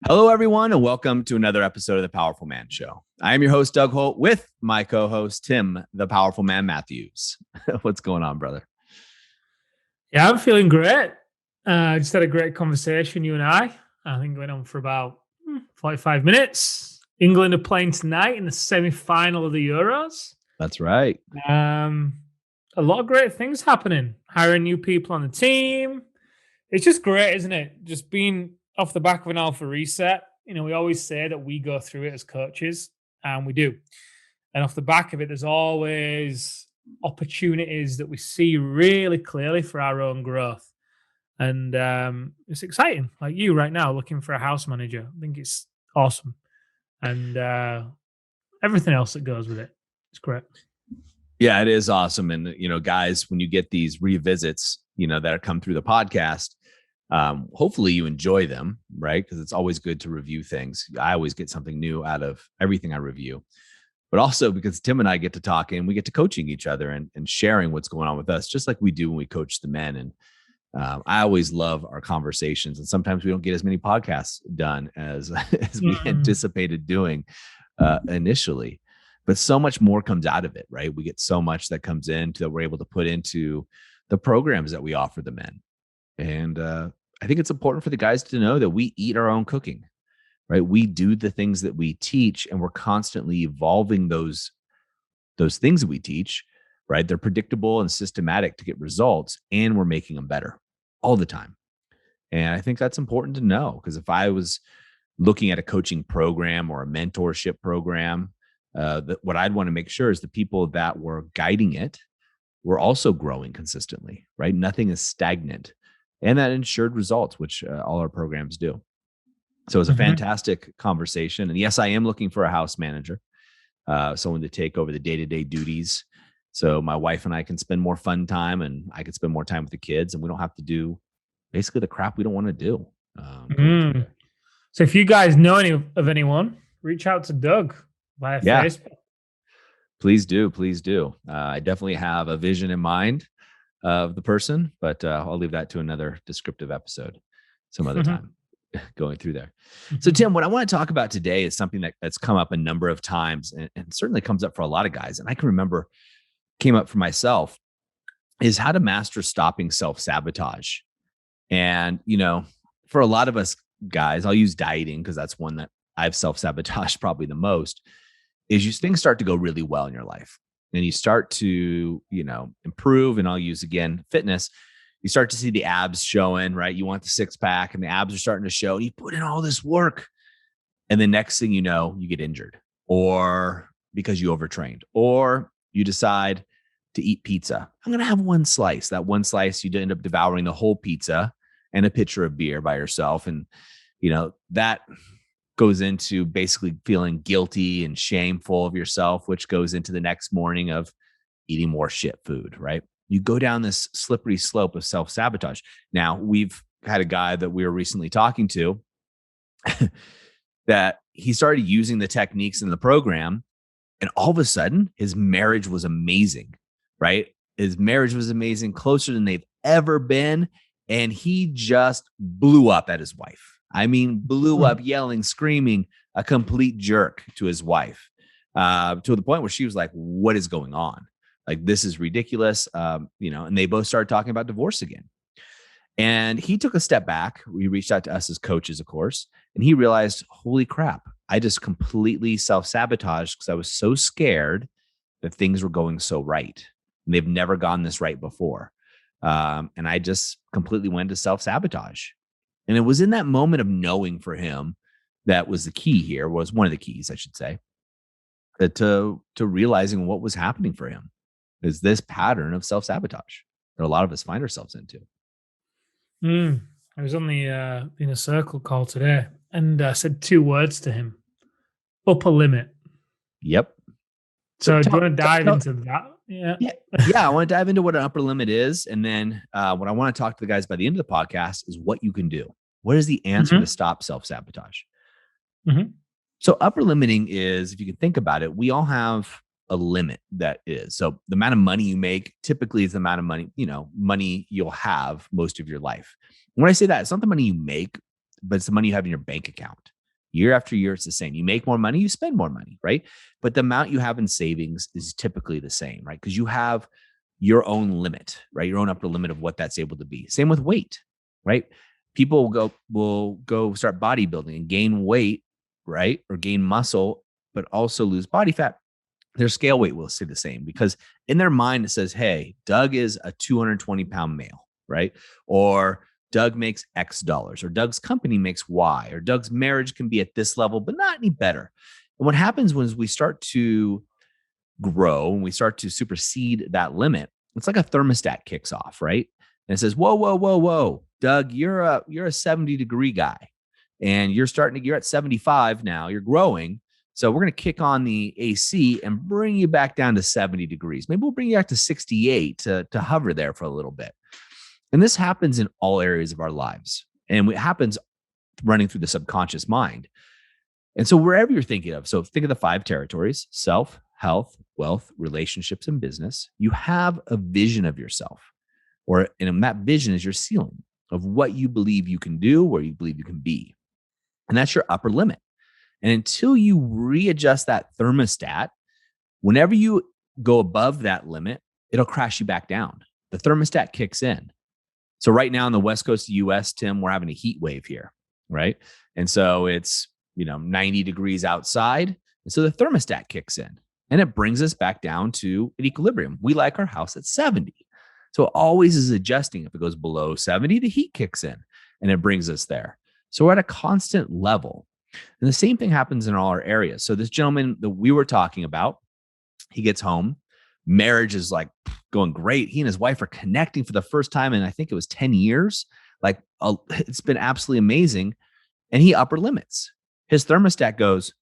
Hello, everyone, and welcome to another episode of the Powerful Man Show. I am your host, Doug Holt, with my co-host, Tim, the Powerful Man Matthews. What's going on, brother? Yeah, I'm feeling great. Just had a great conversation, you and I think went on for about 45 minutes. England are playing tonight in the semi-final of the Euros. That's right. Um, a lot of great things happening. Hiring new people on the team. It's just great, isn't it? Just being off the back of an alpha reset. You know, we always say that we go through it as coaches, and we do. And off the back of it, there's always opportunities that we see really clearly for our own growth. And it's exciting. Like you right now, looking for a house manager. I think it's awesome. And everything else that goes with it. It's great. Yeah, it is awesome. And, guys, when you get these revisits, that come through the podcast, hopefully you enjoy them, right? Because it's always good to review things. I always get something new out of everything I review. But also because Tim and I get to talk and we get to coaching each other and sharing what's going on with us, just like we do when we coach the men. And I always love our conversations. And sometimes we don't get as many podcasts done as we anticipated doing initially. But so much more comes out of it, right? We get so much that comes in that we're able to put into the programs that we offer the men. And I think it's important for the guys to know that we eat our own cooking. Right? We do the things that we teach, and we're constantly evolving those things that we teach, right? They're predictable and systematic to get results, and we're making them better all the time. And I think that's important to know, because if I was looking at a coaching program or a mentorship program, what I'd want to make sure is the people that were guiding it were also growing consistently, right? Nothing is stagnant, and that ensured results, which all our programs do. So it was a fantastic conversation. And yes, I am looking for a house manager, someone to take over the day-to-day duties. So my wife and I can spend more fun time, and I can spend more time with the kids, and we don't have to do basically the crap we don't want to do. So if you guys know anyone, reach out to Doug via Facebook. Please do. Please do. I definitely have a vision in mind of the person, but I'll leave that to another descriptive episode some other time. Going through there. So Tim, what I want to talk about today is something that's come up a number of times and certainly comes up for a lot of guys. And I can remember came up for myself is how to master stopping self-sabotage. And, for a lot of us guys, I'll use dieting because that's one that I've self-sabotaged probably the most, is things start to go really well in your life and you start to, improve. And I'll use again, fitness. You start to see the abs showing, right? You want the six pack and the abs are starting to show. You put in all this work. And the next thing you know, you get injured or because you overtrained or you decide to eat pizza. I'm going to have one slice. That one slice, you end up devouring the whole pizza and a pitcher of beer by yourself. And, that goes into basically feeling guilty and shameful of yourself, which goes into the next morning of eating more shit food, right? You go down this slippery slope of self-sabotage. Now, we've had a guy that we were recently talking to that he started using the techniques in the program, and all of a sudden, his marriage was amazing, right? His marriage was amazing, closer than they've ever been, and he just blew up at his wife. I mean, blew up, yelling, screaming, a complete jerk to his wife, to the point where she was like, what is going on? Like, this is ridiculous, and they both started talking about divorce again. And he took a step back. We reached out to us as coaches, of course, and he realized, holy crap, I just completely self-sabotaged because I was so scared that things were going so right. And they've never gone this right before. And I just completely went to self-sabotage. And it was in that moment of knowing for him that was the key here, was one of the keys, I should say, to realizing what was happening for him. Is this pattern of self-sabotage that a lot of us find ourselves into. I was on the Inner Circle call today and I said two words to him: upper limit. Yep. So do you want to dive into that? Yeah. I want to dive into what an upper limit is. And then what I want to talk to the guys by the end of the podcast is what you can do. What is the answer to stop self-sabotage? So upper limiting is, if you can think about it, we all have a limit that is. So the amount of money you make typically is the amount of money, money you'll have most of your life. When I say that, it's not the money you make, but it's the money you have in your bank account. Year after year, it's the same. You make more money, you spend more money, right? But the amount you have in savings is typically the same, right? Because you have your own limit, right? Your own upper limit of what that's able to be. Same with weight, right? People will go start bodybuilding and gain weight, right? Or gain muscle, but also lose body fat. Their scale weight will stay the same because in their mind it says, hey, Doug is a 220-pound male, right? Or Doug makes X dollars, or Doug's company makes Y, or Doug's marriage can be at this level, but not any better. And what happens when we start to grow and we start to supersede that limit, it's like a thermostat kicks off, right? And it says, whoa, whoa, whoa, whoa, Doug, you're a 70-degree guy, and you're at 75 now. You're growing. So we're going to kick on the AC and bring you back down to 70 degrees. Maybe we'll bring you back to 68 to hover there for a little bit. And this happens in all areas of our lives. And it happens running through the subconscious mind. And so wherever you're thinking of, so think of the 5 territories: self, health, wealth, relationships, and business. You have a vision of yourself, and that vision is your ceiling of what you believe you can do, where you believe you can be. And that's your upper limit. And until you readjust that thermostat, whenever you go above that limit, it'll crash you back down. The thermostat kicks in. So right now on the West Coast of the US, Tim, we're having a heat wave here, right? And so it's, 90 degrees outside. And so the thermostat kicks in and it brings us back down to an equilibrium. We like our house at 70. So it always is adjusting. If it goes below 70, the heat kicks in and it brings us there. So we're at a constant level. And the same thing happens in all our areas. So this gentleman that we were talking about, he gets home. Marriage is like going great. He and his wife are connecting for the first time in, I think it was 10 years. Like it's been absolutely amazing. And he upper limits. His thermostat goes,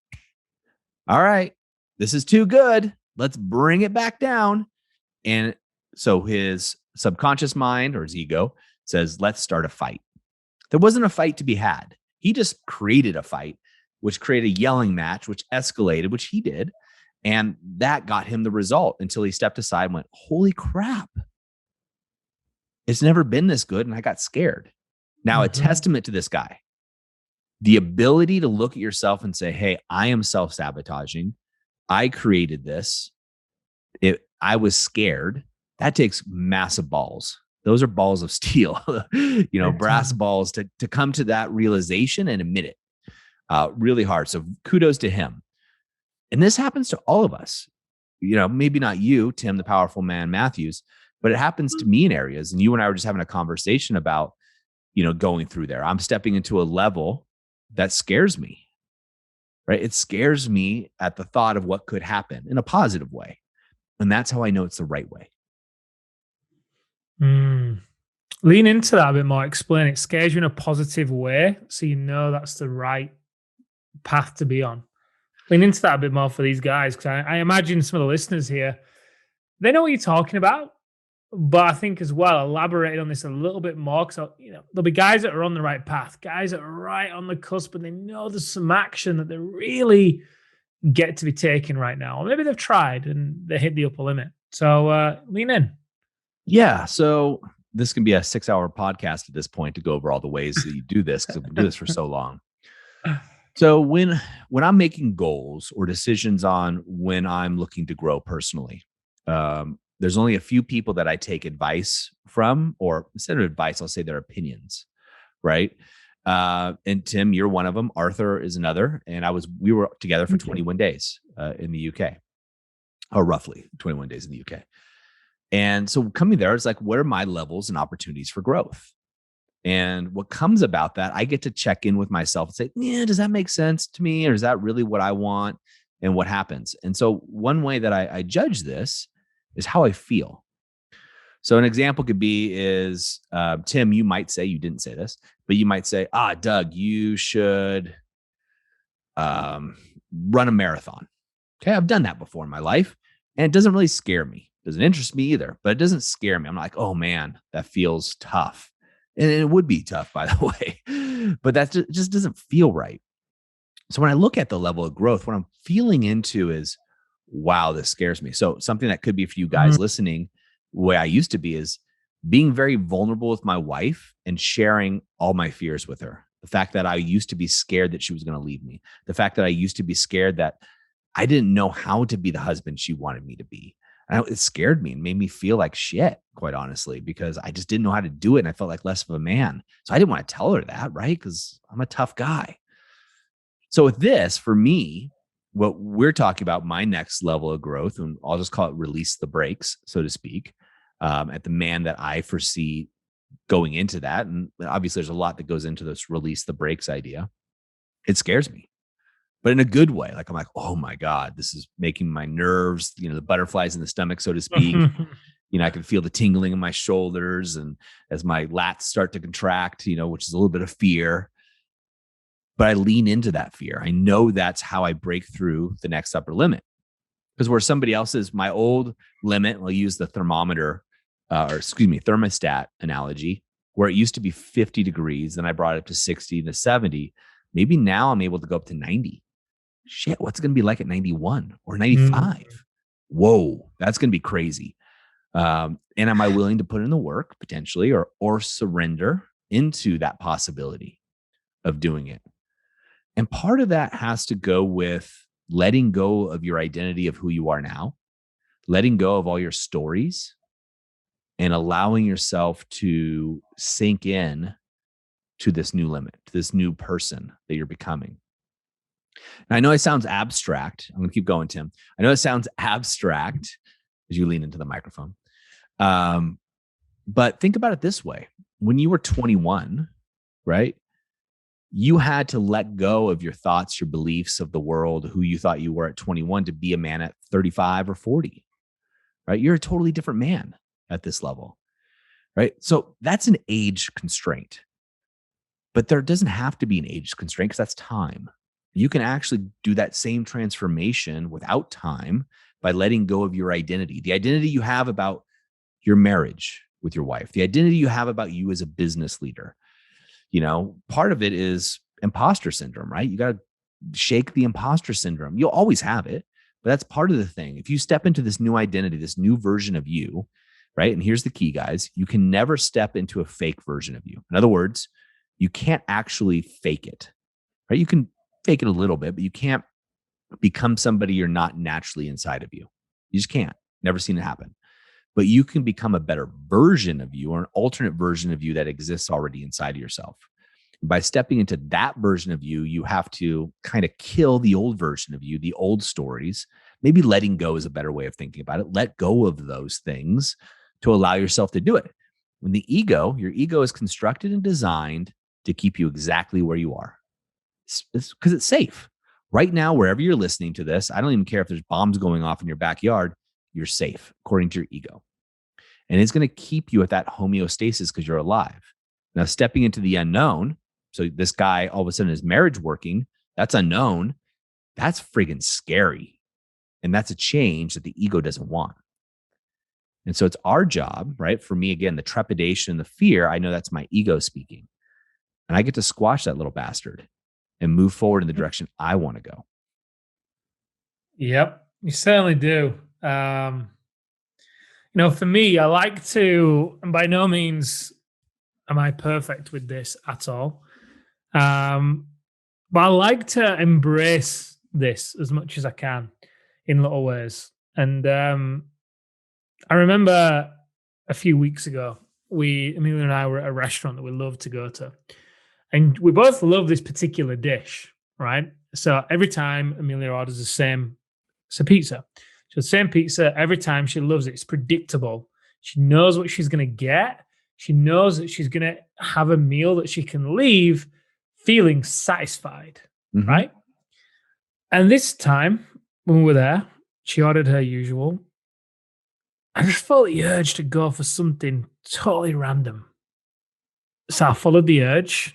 all right, this is too good. Let's bring it back down. And so his subconscious mind or his ego says, let's start a fight. There wasn't a fight to be had. He just created a fight, which created a yelling match, which escalated, which he did. And that got him the result until he stepped aside and went, holy crap. It's never been this good. And I got scared. Now, a testament to this guy, the ability to look at yourself and say, hey, I am self-sabotaging. I created this. I was scared. That takes massive balls. Those are balls of steel, brass balls to come to that realization and admit it. Really hard. So kudos to him. And this happens to all of us. Maybe not you, Tim, the powerful man, Matthews, but it happens to me in areas. And you and I were just having a conversation about, going through there. I'm stepping into a level that scares me, right? It scares me at the thought of what could happen in a positive way. And that's how I know it's the right way. Lean into that a bit more. Explain it. Scares you in a positive way, so that's the right path to be on. Lean into that a bit more for these guys, because I imagine some of the listeners here, they know what you're talking about, but I think as well, elaborate on this a little bit more, because there'll be guys that are on the right path, guys that are right on the cusp, and they know there's some action that they really get to be taken right now, or maybe they've tried and they hit the upper limit. So lean in. Yeah. So this can be a 6-hour podcast at this point to go over all the ways that you do this, because we do this for so long. So when I'm making goals or decisions on when I'm looking to grow personally, there's only a few people that I take advice from, or instead of advice, I'll say their opinions, right? And Tim, you're one of them. Arthur is another. And we were together for 21 days in the UK, or roughly 21 days in the UK. And so coming there, it's like, what are my levels and opportunities for growth? And what comes about that, I get to check in with myself and say, yeah, does that make sense to me? Or is that really what I want? And what happens? And so one way that I judge this is how I feel. So an example could be is, Tim, you might say, you didn't say this, but you might say, Doug, you should run a marathon. Okay, I've done that before in my life, and it doesn't really scare me. It doesn't interest me either, but it doesn't scare me. I'm like, oh man, that feels tough. And it would be tough, by the way, but that just doesn't feel right. So when I look at the level of growth, what I'm feeling into is, wow, this scares me. So something that could be for you guys listening, the way I used to be is being very vulnerable with my wife and sharing all my fears with her. The fact that I used to be scared that she was going to leave me. The fact that I used to be scared that I didn't know how to be the husband she wanted me to be. It scared me and made me feel like shit, quite honestly, because I just didn't know how to do it. And I felt like less of a man. So I didn't want to tell her that, right? Because I'm a tough guy. So with this, for me, what we're talking about, my next level of growth, and I'll just call it release the brakes, so to speak, at the man that I foresee going into that. And obviously there's a lot that goes into this release the brakes idea. It scares me, but in a good way. Like I'm like, oh my God, this is making my nerves, the butterflies in the stomach, so to speak. I can feel the tingling in my shoulders and as my lats start to contract, which is a little bit of fear. But I lean into that fear. I know that's how I break through the next upper limit. Because where somebody else's, my old limit, I'll use the thermostat analogy, where it used to be 50 degrees, then I brought it up to 60 to 70. Maybe now I'm able to go up to 90. Shit, what's it going to be like at 91 or 95? Whoa, that's going to be crazy. And am I willing to put in the work potentially or surrender into that possibility of doing it? And part of that has to go with letting go of your identity of who you are now, letting go of all your stories, and allowing yourself to sink in to this new limit, to this new person that you're becoming. Now, I know it sounds abstract. I'm going to keep going, Tim. I know it sounds abstract as you lean into the microphone. But think about it this way. When you were 21, right? You had to let go of your thoughts, your beliefs of the world, who you thought you were at 21 to be a man at 35 or 40, right? You're a totally different man at this level, right? So that's an age constraint, but there doesn't have to be an age constraint because that's time. You can actually do that same transformation without time by letting go of your identity, the identity you have about your marriage with your wife, the identity you have about you as a business leader. Part of it is imposter syndrome, right? You got to shake the imposter syndrome. You'll always have it, but that's part of the thing. If you step into this new identity, this new version of you, right? And here's the key, guys, you can never step into a fake version of you. In other words, you can't actually fake it, right? You can fake it a little bit, but you can't become somebody you're not naturally inside of you. You just can't. Never seen it happen. But you can become a better version of you or an alternate version of you that exists already inside of yourself. By stepping into that version of you, you have to kind of kill the old version of you, the old stories. Maybe letting go is a better way of thinking about it. Let go of those things to allow yourself to do it. When your ego is constructed and designed to keep you exactly where you are. Because it's safe. Right now, wherever you're listening to this, I don't even care if there's bombs going off in your backyard, you're safe according to your ego. And it's going to keep you at that homeostasis because you're alive. Now, stepping into the unknown. So this guy, all of a sudden, his marriage working, that's unknown. That's friggin' scary. And that's a change that the ego doesn't want. And so it's our job, right? For me, again, the trepidation, the fear, I know that's my ego speaking. And I get to squash that little bastard and move forward in the direction I want to go. Yep, you certainly do. For me, I like to, and by no means am I perfect with this at all. But I like to embrace this as much as I can in little ways. And I remember a few weeks ago, Amelia and I were at a restaurant that we love to go to. And we both love this particular dish, right? So every time Amelia orders the same, it's a pizza. So the same pizza every time. She loves it. It's predictable. She knows what she's going to get. She knows that she's going to have a meal that she can leave feeling satisfied, right? And this time when we were there, she ordered her usual. I just felt the urge to go for something totally random. So I followed the urge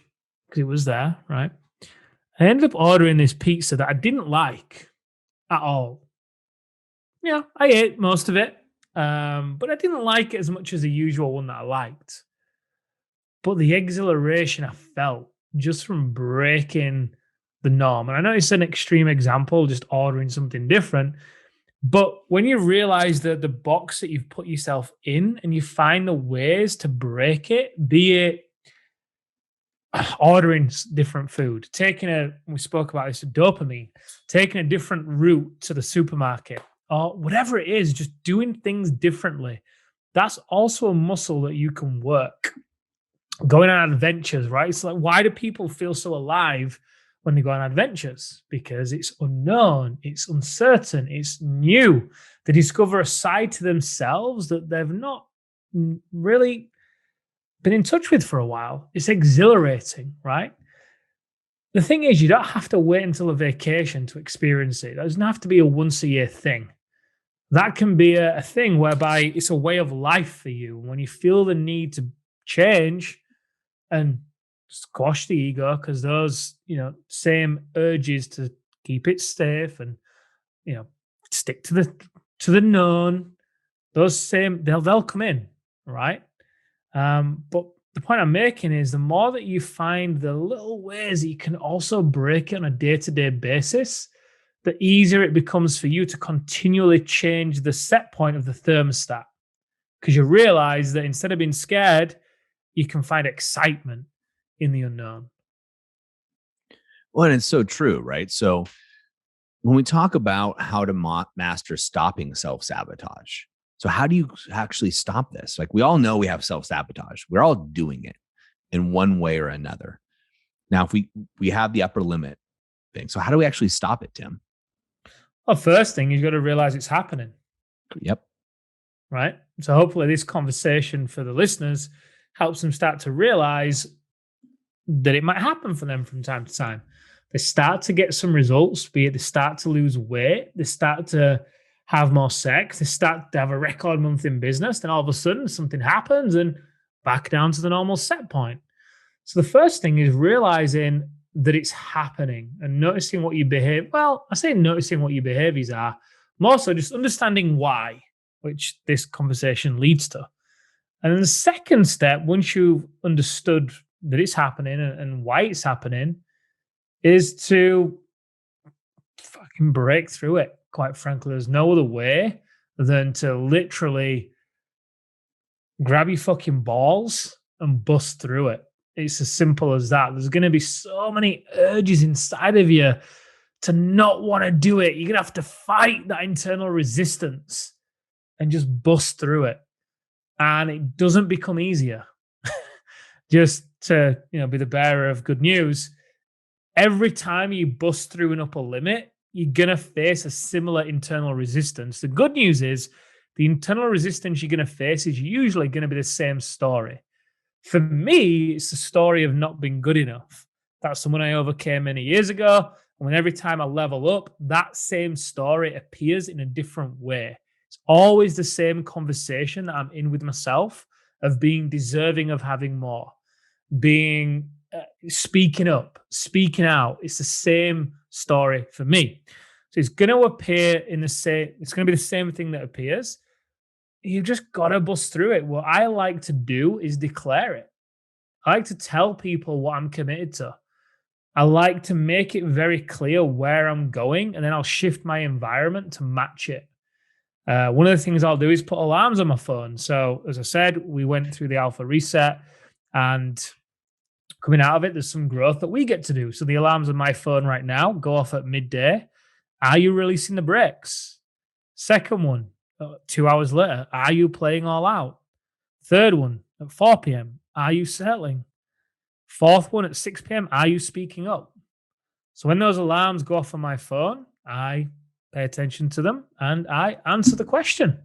because it was there, right? I ended up ordering this pizza that I didn't like at all. Yeah, I ate most of it, but I didn't like it as much as the usual one that I liked. But the exhilaration I felt just from breaking the norm, and I know it's an extreme example, just ordering something different, but when you realize that the box that you've put yourself in and you find the ways to break it, be it ordering different food, we spoke about this, dopamine, taking a different route to the supermarket, or whatever it is, just doing things differently. That's also a muscle that you can work. Going on adventures, right? It's like, why do people feel so alive when they go on adventures? Because it's unknown, it's uncertain, it's new. They discover a side to themselves that they've not really been in touch with for a while. It's exhilarating, right? The thing is, you don't have to wait until a vacation to experience it. It doesn't have to be a once a year thing. That can be a thing whereby it's a way of life for you. When you feel the need to change and squash the ego, because those, same urges to keep it safe and, stick to the known, those same, they'll come in, right? But the point I'm making is the more that you find the little ways that you can also break it on a day-to-day basis, the easier it becomes for you to continually change the set point of the thermostat. Because you realize that instead of being scared, you can find excitement in the unknown. Well, and it's so true, right? So when we talk about how to master stopping self-sabotage, so how do you actually stop this? Like, we all know we have self-sabotage. We're all doing it in one way or another. Now, if we have the upper limit thing, so how do we actually stop it, Tim? Well, first thing, you've got to realize it's happening, Yep. right? So hopefully this conversation for the listeners helps them start to realize that it might happen for them from time to time. They start to get some results, be it they start to lose weight, they start to have more sex, they start to have a record month in business, then all of a sudden something happens and back down to the normal set point. So the first thing is realizing that it's happening and noticing what you behave. Well, I say noticing what your behaviors are, more so just understanding why, which this conversation leads to. And then the second step, once you've understood that it's happening and why it's happening, is to fucking break through it. Quite frankly, there's no other way than to literally grab your fucking balls and bust through it. It's as simple as that. There's going to be so many urges inside of you to not want to do it. You're going to have to fight that internal resistance and just bust through it. And it doesn't become easier. Just to, be the bearer of good news, every time you bust through an upper limit, you're going to face a similar internal resistance. The good news is the internal resistance you're going to face is usually going to be the same story. For me, it's the story of not being good enough. That's someone I overcame many years ago. And when every time I level up, that same story appears in a different way. It's always the same conversation that I'm in with myself of being deserving of having more, being speaking up, speaking out. It's the same story for me. So it's going to appear in the same, it's going to be the same thing that appears. You've just got to bust through it. What I like to do is declare it. I like to tell people what I'm committed to. I like to make it very clear where I'm going, and then I'll shift my environment to match it. One of the things I'll do is put alarms on my phone. So, as I said, we went through the alpha reset, and coming out of it, there's some growth that we get to do. So, the alarms on my phone right now go off at midday. Are you releasing the brakes? Second one, 2 hours later, are you playing all out? Third one, at 4 p.m., are you settling? Fourth one, at 6 p.m., are you speaking up? So when those alarms go off on my phone, I pay attention to them and I answer the question.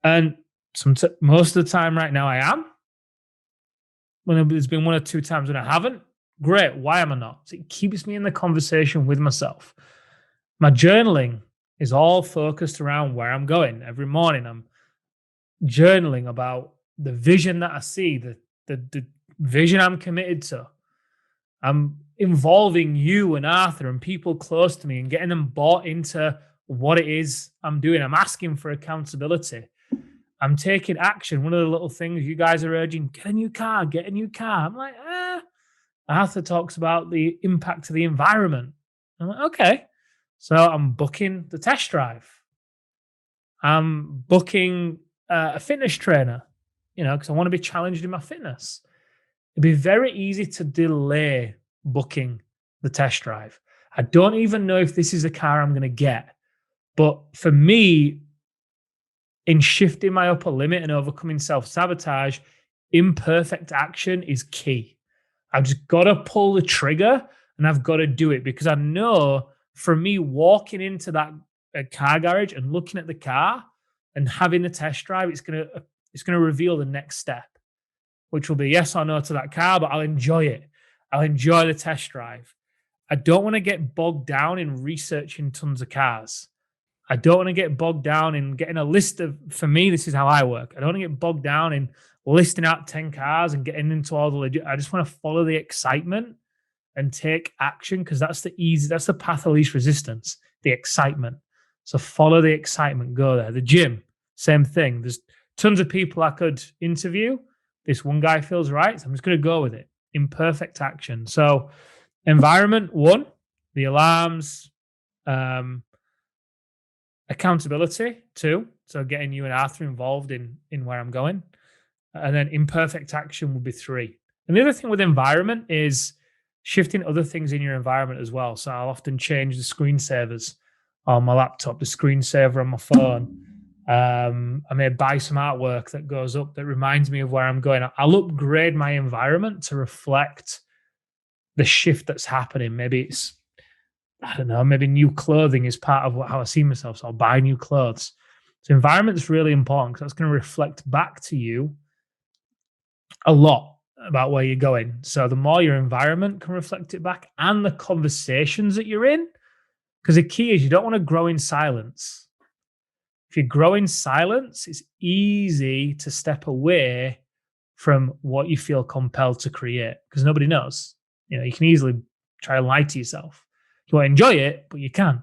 And most of the time right now I am. When there's been 1 or 2 times when I haven't, great. Why am I not? So it keeps me in the conversation with myself. My journaling is all focused around where I'm going. Every morning I'm journaling about the vision that I see, the vision I'm committed to. I'm involving you and Arthur and people close to me and getting them bought into what it is I'm doing. I'm asking for accountability. I'm taking action. One of the little things you guys are urging, get a new car, get a new car. I'm like, Arthur talks about the impact to the environment. I'm like, okay. So I'm booking the test drive. I'm booking a fitness trainer, because I want to be challenged in my fitness. it'd be very easy to delay booking the test drive. I don't even know if this is a car I'm going to get. But for me, in shifting my upper limit and overcoming self sabotage, imperfect action is key. I've just got to pull the trigger and I've got to do it because I know for me, walking into that car garage and looking at the car and having the test drive, it's gonna reveal the next step, which will be yes or no to that car, but I'll enjoy it. I'll enjoy the test drive. I don't want to get bogged down in researching tons of cars. I don't want to get bogged down in getting a list of, for me, this is how I work. I don't want to get bogged down in listing out 10 cars and getting into all the legit. I just want to follow the excitement and take action because that's the path of least resistance, the excitement. So follow the excitement, go there. The gym, same thing. There's tons of people I could interview. This one guy feels right. So I'm just going to go with it. Imperfect action. So environment, one, the alarms, accountability, two. So getting you and Arthur involved in where I'm going. And then imperfect action would be three. And the other thing with environment is shifting other things in your environment as well. So I'll often change the screensavers on my laptop, the screensaver on my phone. I may buy some artwork that goes up that reminds me of where I'm going. I'll upgrade my environment to reflect the shift that's happening. Maybe it's, I don't know, maybe new clothing is part of how I see myself. So I'll buy new clothes. So environment is really important because that's going to reflect back to you a lot about where you're going. So the more your environment can reflect it back and the conversations that you're in, because the key is you don't want to grow in silence. If you grow in silence, it's easy to step away from what you feel compelled to create because nobody knows. You can easily try and lie to yourself. You won't enjoy it, but you can.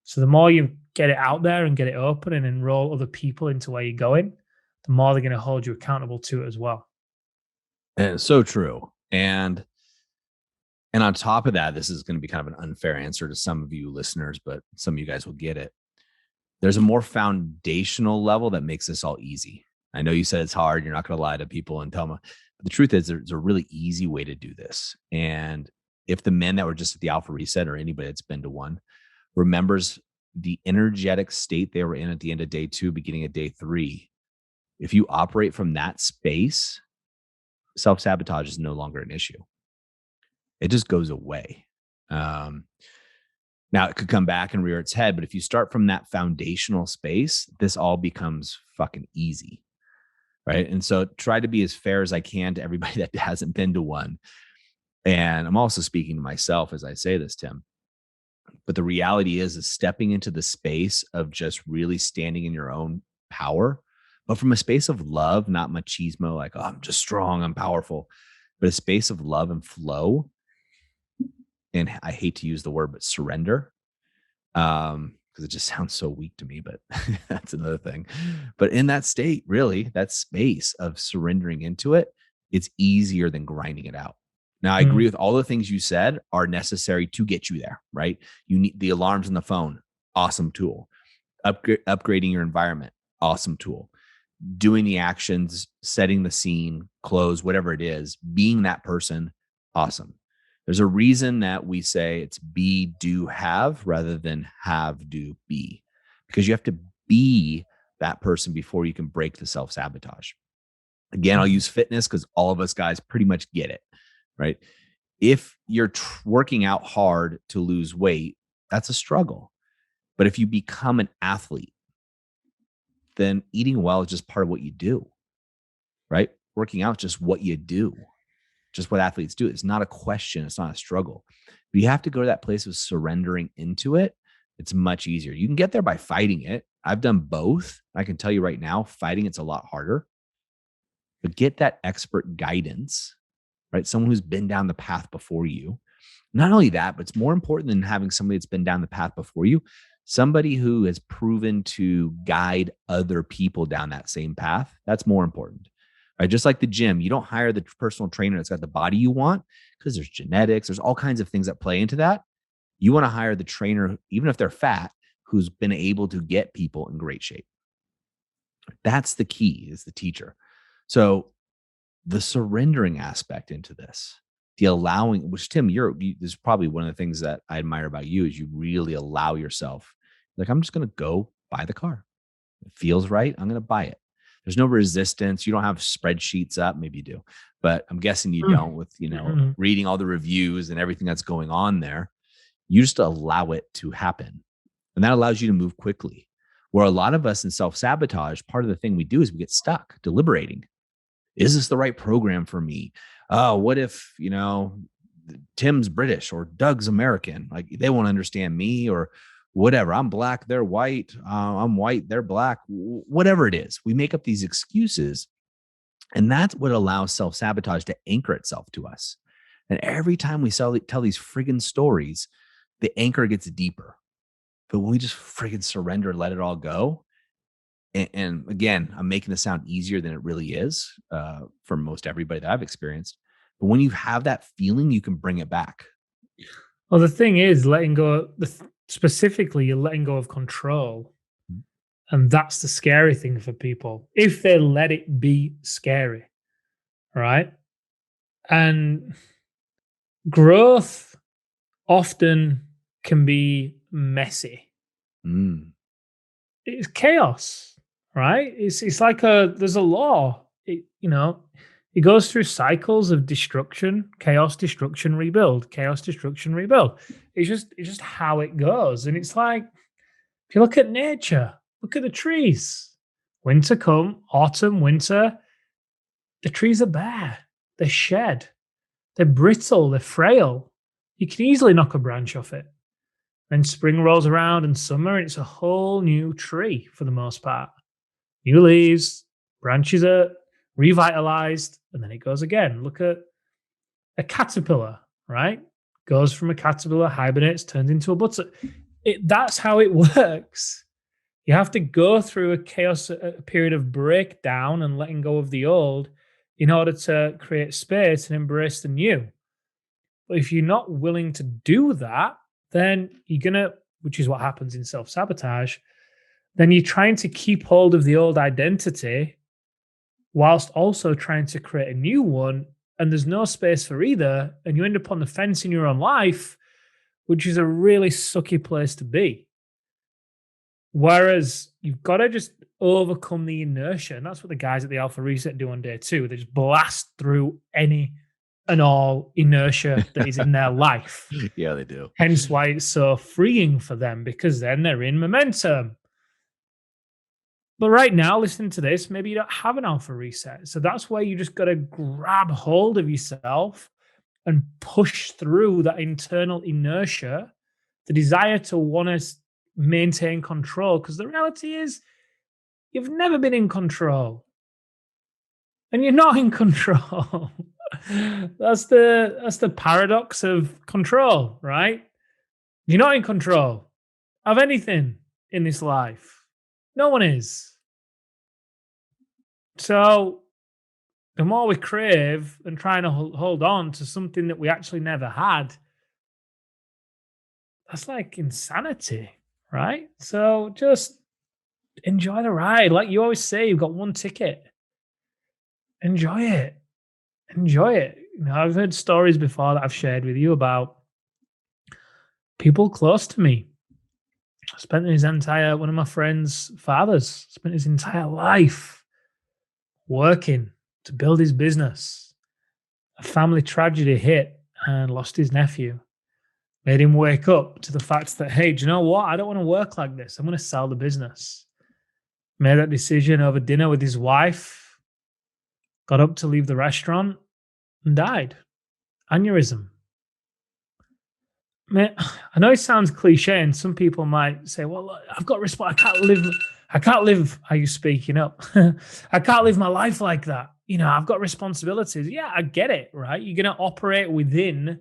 So the more you get it out there and get it open and enroll other people into where you're going, the more they're going to hold you accountable to it as well. And it's so true. And on top of that, this is going to be kind of an unfair answer to some of you listeners, but some of you guys will get it. There's a more foundational level that makes this all easy. I know you said it's hard. You're not going to lie to people and tell them. But the truth is, there's a really easy way to do this. And if the men that were just at the Alpha Reset or anybody that's been to one remembers the energetic state they were in at the end of day 2, beginning of day 3, if you operate from that space, self-sabotage is no longer an issue. It just goes away. Now it could come back and rear its head, but if you start from that foundational space, this all becomes fucking easy. Right. And so try to be as fair as I can to everybody that hasn't been to one. And I'm also speaking to myself as I say this, Tim. But the reality is stepping into the space of just really standing in your own power, but from a space of love, not machismo, like, oh, I'm just strong, I'm powerful, but a space of love and flow. And I hate to use the word, but surrender, because it just sounds so weak to me, but that's another thing. But in that state, really, that space of surrendering into it, it's easier than grinding it out. Now, I agree with all the things you said are necessary to get you there, right? You need the alarms on the phone, awesome tool. Upgrading your environment, awesome tool. Doing the actions, setting the scene, close, whatever it is, being that person, awesome. There's a reason that we say it's be, do, have rather than have, do, be, because you have to be that person before you can break the self-sabotage. Again, I'll use fitness because all of us guys pretty much get it, right? If you're working out hard to lose weight, that's a struggle. But if you become an athlete, then eating well is just part of what you do, right? Working out is just what you do. Just what athletes do. It's not a question. It's not a struggle. But you have to go to that place of surrendering into it. It's much easier. You can get there by fighting it. I've done both. I can tell you right now, fighting it's a lot harder. But get that expert guidance, right? Someone who's been down the path before you. Not only that, but it's more important than having somebody that's been down the path before you. Somebody who has proven to guide other people down that same path. That's more important. Right? Just like the gym, you don't hire the personal trainer that's got the body you want because there's genetics, there's all kinds of things that play into that. You want to hire the trainer, even if they're fat, who's been able to get people in great shape. That's the key, is the teacher. So the surrendering aspect into this, the allowing, which Tim, this is probably one of the things that I admire about you is you really allow yourself. Like, I'm just going to go buy the car. It feels right. I'm going to buy it. There's no resistance. You don't have spreadsheets up. Maybe you do, but I'm guessing you don't with, Mhm. reading all the reviews and everything that's going on there. You just allow it to happen. And that allows you to move quickly. Where a lot of us in self-sabotage, part of the thing we do is we get stuck deliberating. Is this the right program for me? Oh, what if, Tim's British or Doug's American? Like, they won't understand me, or whatever. I'm black, they're white. I'm white, they're black. Whatever it is, we make up these excuses. And that's what allows self-sabotage to anchor itself to us. And every time we tell these friggin' stories, the anchor gets deeper. But when we just friggin' surrender, let it all go. And again, I'm making this sound easier than it really is for most everybody that I've experienced. But when you have that feeling, you can bring it back. Well, the thing is, letting go, specifically, you're letting go of control. And that's the scary thing for people if they let it be scary, right? And growth often can be messy. Mm. It's chaos, right? It's like there's a law. It goes through cycles of destruction, chaos, destruction, rebuild, chaos, destruction, rebuild. It's just how it goes. And it's like if you look at nature, look at the trees. Winter come, autumn, winter, the trees are bare, they're shed, they're brittle, they're frail. You can easily knock a branch off it. Then spring rolls around and summer, and it's a whole new tree for the most part. New leaves, branches are revitalized, and then it goes again. Look at a caterpillar, right? Goes from a caterpillar, hibernates, turns into a butterfly. That's how it works. You have to go through a period of breakdown and letting go of the old in order to create space and embrace the new. But if you're not willing to do that, then you're gonna, which is what happens in self-sabotage, then you're trying to keep hold of the old identity whilst also trying to create a new one. And there's no space for either. And you end up on the fence in your own life, which is a really sucky place to be. Whereas you've got to just overcome the inertia. And that's what the guys at the Alpha Reset do on day 2. They just blast through any and all inertia that is in their life. Yeah, they do. Hence why it's so freeing for them, because then they're in momentum. But right now, listening to this, maybe you don't have an Alpha Reset. So that's where you just got to grab hold of yourself and push through that internal inertia, the desire to want to maintain control. Because the reality is, you've never been in control, and you're not in control. That's the paradox of control, right? You're not in control of anything in this life. No one is. So the more we crave and trying to hold on to something that we actually never had, that's like insanity, right? So just enjoy the ride. Like you always say, you've got one ticket. Enjoy it. Enjoy it. I've heard stories before that I've shared with you about people close to me. One of my friend's fathers spent his entire life working to build his business. A family tragedy hit and lost his nephew. Made him wake up to the fact that, hey, do you know what? I don't want to work like this. I'm going to sell the business. Made that decision over dinner with his wife, got up to leave the restaurant and died. Aneurysm. Man, I know it sounds cliche, and some people might say, well, look, I've got response. I can't live. Are you speaking up? I can't live my life like that. I've got responsibilities. Yeah, I get it, right? You're going to operate within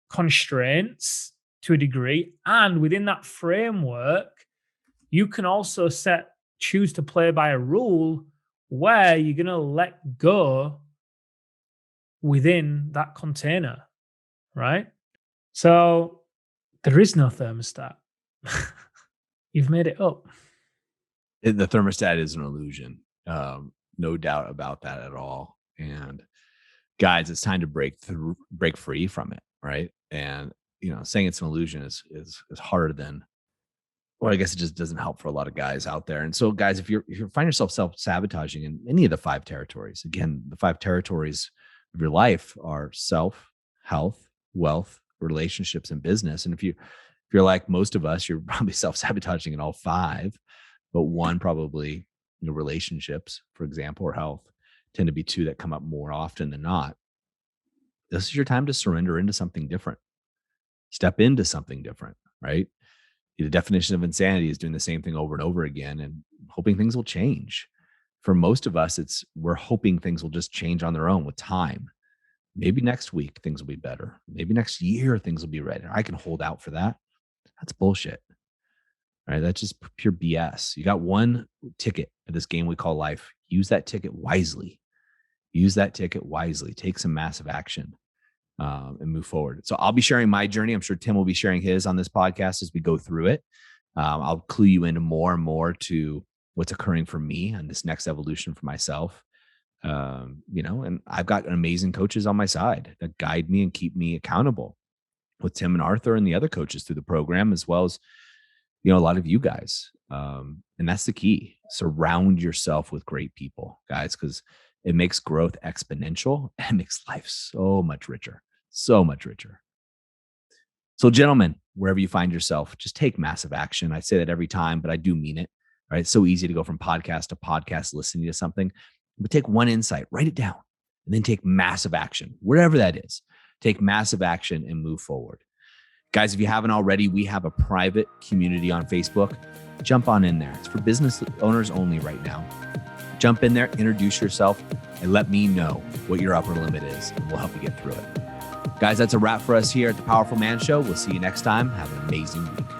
constraints to a degree. And within that framework, you can also choose to play by a rule where you're going to let go within that container, right? So there is no thermostat. You've made it up. The thermostat is an illusion. No doubt about that at all. And guys, it's time to break free from it, right? And saying it's an illusion is harder than, well, I guess it just doesn't help for a lot of guys out there. And so, guys, if you find yourself self-sabotaging in any of the 5 territories, again, the 5 territories of your life are self, health, wealth, relationships, and business. And if you're like most of us, you're probably self-sabotaging in all 5, but one probably, relationships, for example, or health tend to be 2 that come up more often than not. This is your time to surrender into something different. Step into something different, right? The definition of insanity is doing the same thing over and over again and hoping things will change. For most of us, we're hoping things will just change on their own with time. Maybe next week things will be better. Maybe next year things will be better. I can hold out for that. That's bullshit. Right? That's just pure BS. You got one ticket at this game we call life. Use that ticket wisely. Take some massive action. And move forward. So I'll be sharing my journey. I'm sure Tim will be sharing his on this podcast as we go through it. I'll clue you into more and more to what's occurring for me and this next evolution for myself. And I've got amazing coaches on my side that guide me and keep me accountable with Tim and Arthur and the other coaches through the program, as well as, a lot of you guys. And that's the key. Surround yourself with great people, guys, because it makes growth exponential and makes life so much richer. So much richer. So, gentlemen, wherever you find yourself, just take massive action. I say that every time, but I do mean it. Right? It's so easy to go from podcast to podcast listening to something, but take one insight, write it down, and then take massive action, wherever that is. Take massive action and move forward. Guys, if you haven't already, we have a private community on Facebook. Jump on in there. It's for business owners only right now. Jump in there, introduce yourself, and let me know what your upper limit is, and we'll help you get through it. Guys, that's a wrap for us here at the Powerful Man Show. We'll see you next time. Have an amazing week.